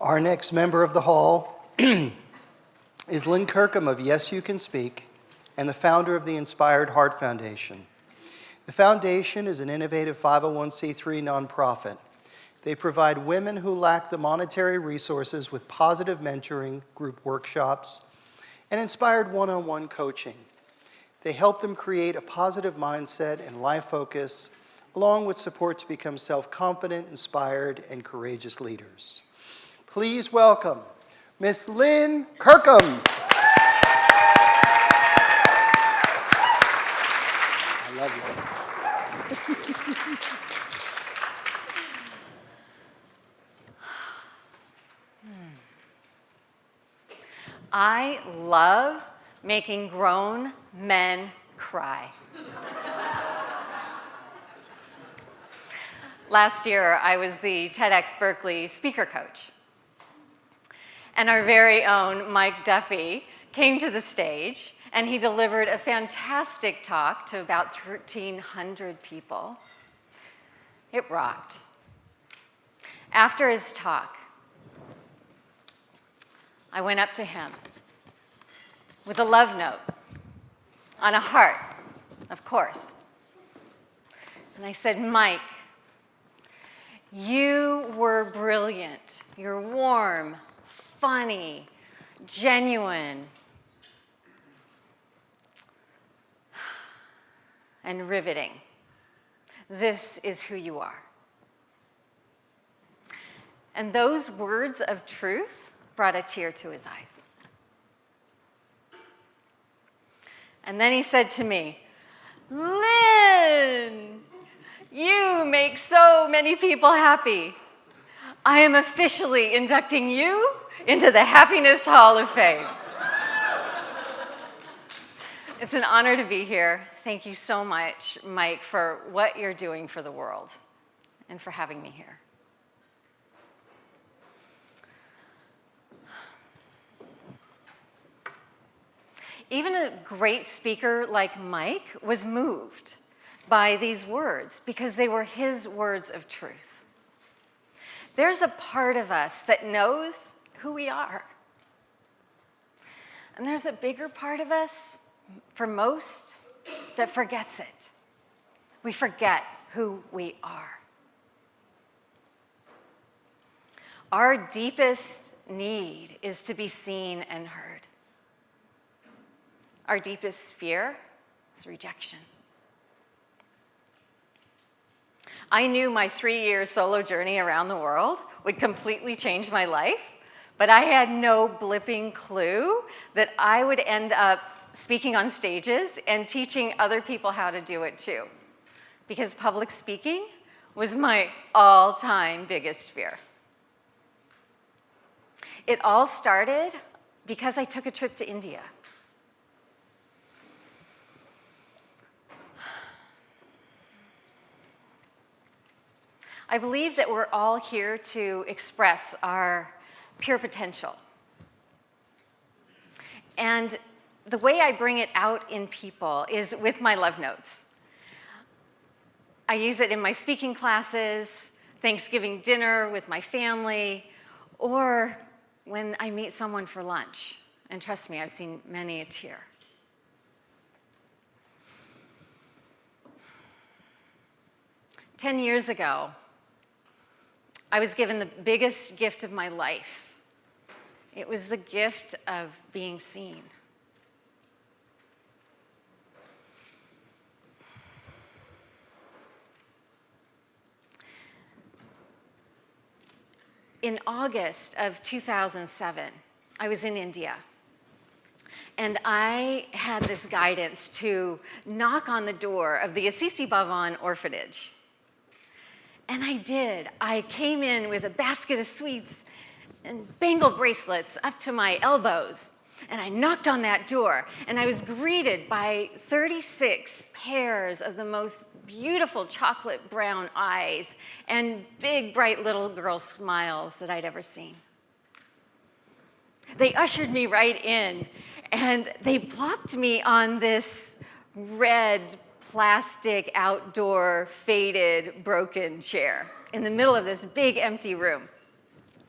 Our next member of the hall is Lynn Kirkham of Yes You Can Speak and the founder of the Inspired Heart Foundation. The foundation is an innovative 501c3 nonprofit. They provide women who lack the monetary resources with positive mentoring, group workshops, and inspired one-on-one coaching. They help them create a positive mindset and life focus, along with support to become self-confident, inspired, and courageous leaders. Please welcome Miss Lynn Kirkham. I love you. I love making grown men cry. Last year, I was the TEDx Berkeley speaker coach. And our very own Mike Duffy came to the stage, and he delivered a fantastic talk to about 1,300 people. It rocked. After his talk, I went up to him with a love note on a heart, of course. And I said, Mike, you were brilliant. You're warm, funny, genuine, and riveting. This is who you are. And those words of truth brought a tear to his eyes. And then he said to me, Lynn, you make so many people happy. I am officially inducting you into the Happiness Hall of Fame. It's an honor to be here. Thank you so much, Mike, for what you're doing for the world and for having me here. Even a great speaker like Mike was moved by these words because they were his words of truth. There's a part of us that knows who we are. And there's a bigger part of us, for most, that forgets it. We forget who we are. Our deepest need is to be seen and heard. Our deepest fear is rejection. I knew my 3-year solo journey around the world would completely change my life, but I had no blipping clue that I would end up speaking on stages and teaching other people how to do it too, because public speaking was my all-time biggest fear. It all started because I took a trip to India. I believe that we're all here to express our pure potential. And the way I bring it out in people is with my love notes. I use it in my speaking classes, Thanksgiving dinner with my family, or when I meet someone for lunch. And trust me, I've seen many a tear. "10 years ago, I was given the biggest gift of my life. It was the gift of being seen. In August of 2007, I was in India, and I had this guidance to knock on the door of the Assisi Bhavan orphanage. And I did. I came in with a basket of sweets and bangle bracelets up to my elbows. And I knocked on that door, and I was greeted by 36 pairs of the most beautiful chocolate brown eyes and big, bright little girl smiles that I'd ever seen. They ushered me right in, and they plopped me on this red plastic, outdoor, faded, broken chair in the middle of this big empty room.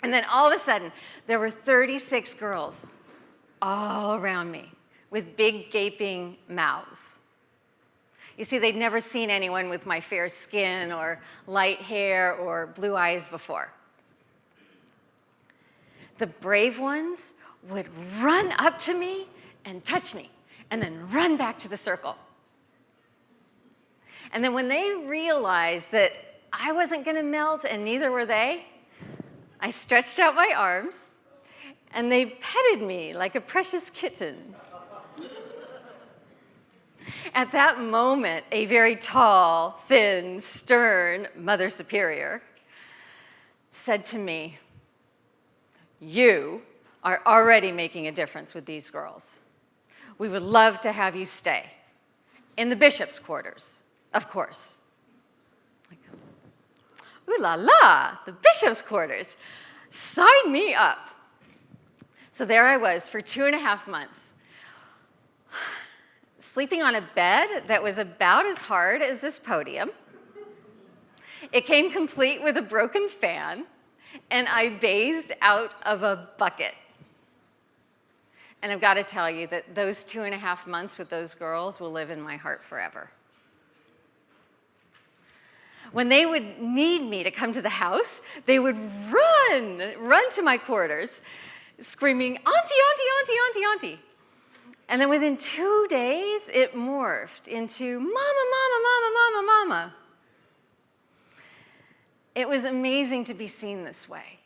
And then all of a sudden, there were 36 girls all around me with big gaping mouths. You see, they'd never seen anyone with my fair skin or light hair or blue eyes before. The brave ones would run up to me and touch me, and then run back to the circle. And then when they realized that I wasn't going to melt and neither were they, I stretched out my arms, and they petted me like a precious kitten. At that moment, a very tall, thin, stern Mother Superior said to me, "You are already making a difference with these girls. We would love to have you stay in the bishop's quarters, of course." Like, ooh la la, the bishop's quarters. Sign me up. So there I was for 2.5 months, sleeping on a bed that was about as hard as this podium. It came complete with a broken fan, and I bathed out of a bucket. And I've got to tell you that those 2.5 months with those girls will live in my heart forever. When they would need me to come to the house, they would run to my quarters, screaming, "Auntie, auntie, auntie, auntie, auntie." And then within 2 days, it morphed into "Mama, mama, mama, mama, mama." It was amazing to be seen this way.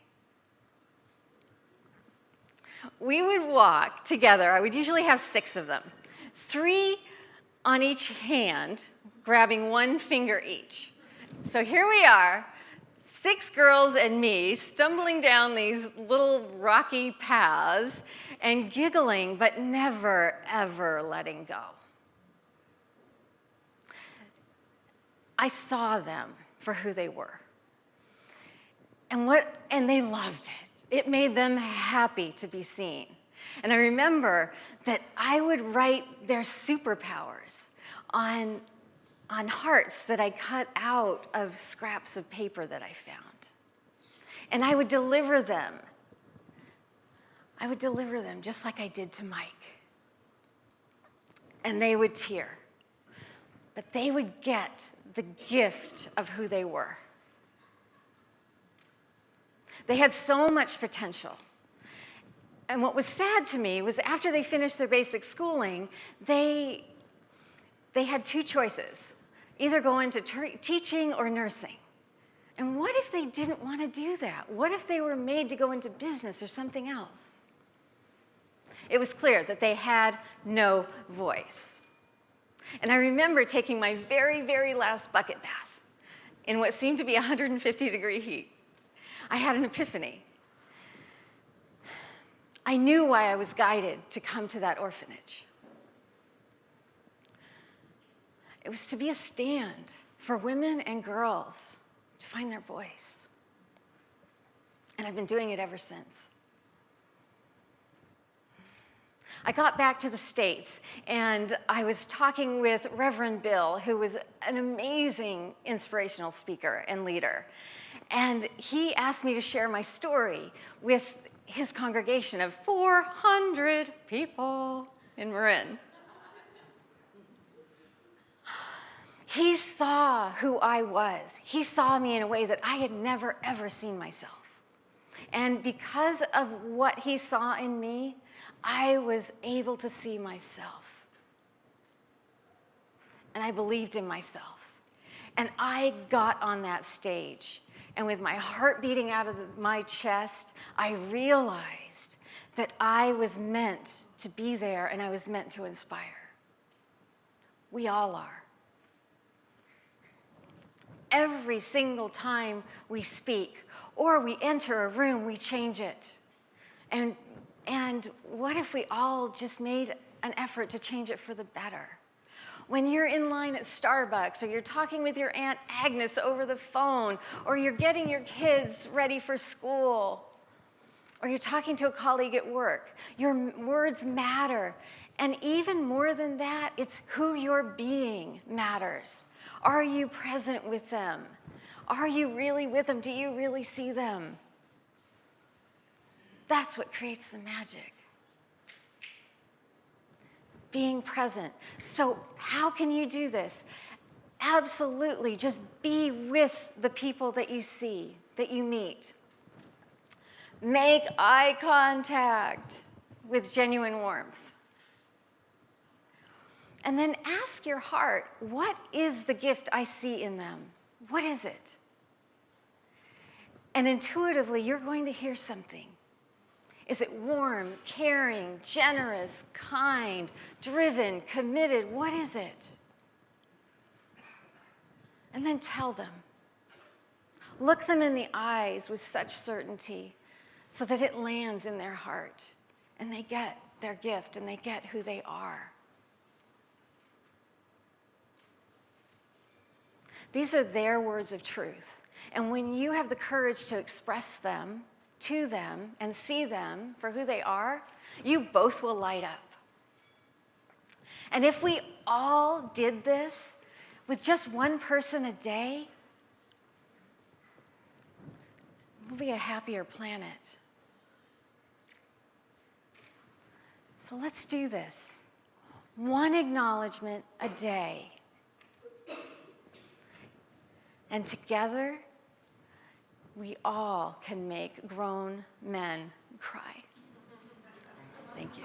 We would walk together. I would usually have 6 of them, 3 on each hand, grabbing 1 finger each. So here we are, 6 girls and me, stumbling down these little rocky paths and giggling, but never, ever letting go. I saw them for who they were. And they loved it. It made them happy to be seen. And I remember that I would write their superpowers on hearts that I cut out of scraps of paper that I found. And I would deliver them. I would deliver them just like I did to Mike. And they would tear. But they would get the gift of who they were. They had so much potential. And what was sad to me was after they finished their basic schooling, they had 2 choices, either go into teaching or nursing. And what if they didn't want to do that? What if they were made to go into business or something else? It was clear that they had no voice. And I remember taking my very, very last bucket bath in what seemed to be 150-degree heat. I had an epiphany. I knew why I was guided to come to that orphanage. It was to be a stand for women and girls to find their voice. And I've been doing it ever since. I got back to the States, and I was talking with Reverend Bill, who was an amazing inspirational speaker and leader. And he asked me to share my story with his congregation of 400 people in Marin. He saw who I was. He saw me in a way that I had never, ever seen myself. And because of what he saw in me, I was able to see myself. And I believed in myself. And I got on that stage. And with my heart beating out of my chest, I realized that I was meant to be there and I was meant to inspire. We all are. Every single time we speak or we enter a room, we change it. And what if we all just made an effort to change it for the better? When you're in line at Starbucks, or you're talking with your Aunt Agnes over the phone, or you're getting your kids ready for school, or you're talking to a colleague at work, your words matter. And even more than that, it's who you're being matters. Are you present with them? Are you really with them? Do you really see them? That's what creates the magic. Being present. So how can you do this? Absolutely, just be with the people that you see, that you meet. Make eye contact with genuine warmth. And then ask your heart, what is the gift I see in them? What is it? And intuitively, you're going to hear something. Is it warm, caring, generous, kind, driven, committed? What is it? And then tell them. Look them in the eyes with such certainty so that it lands in their heart and they get their gift and they get who they are. These are their words of truth. And when you have the courage to express them to them and see them for who they are, you both will light up. And if we all did this with just one person a day, we'll be a happier planet. So let's do this. One acknowledgement a day. And together, we all can make grown men cry. Thank you.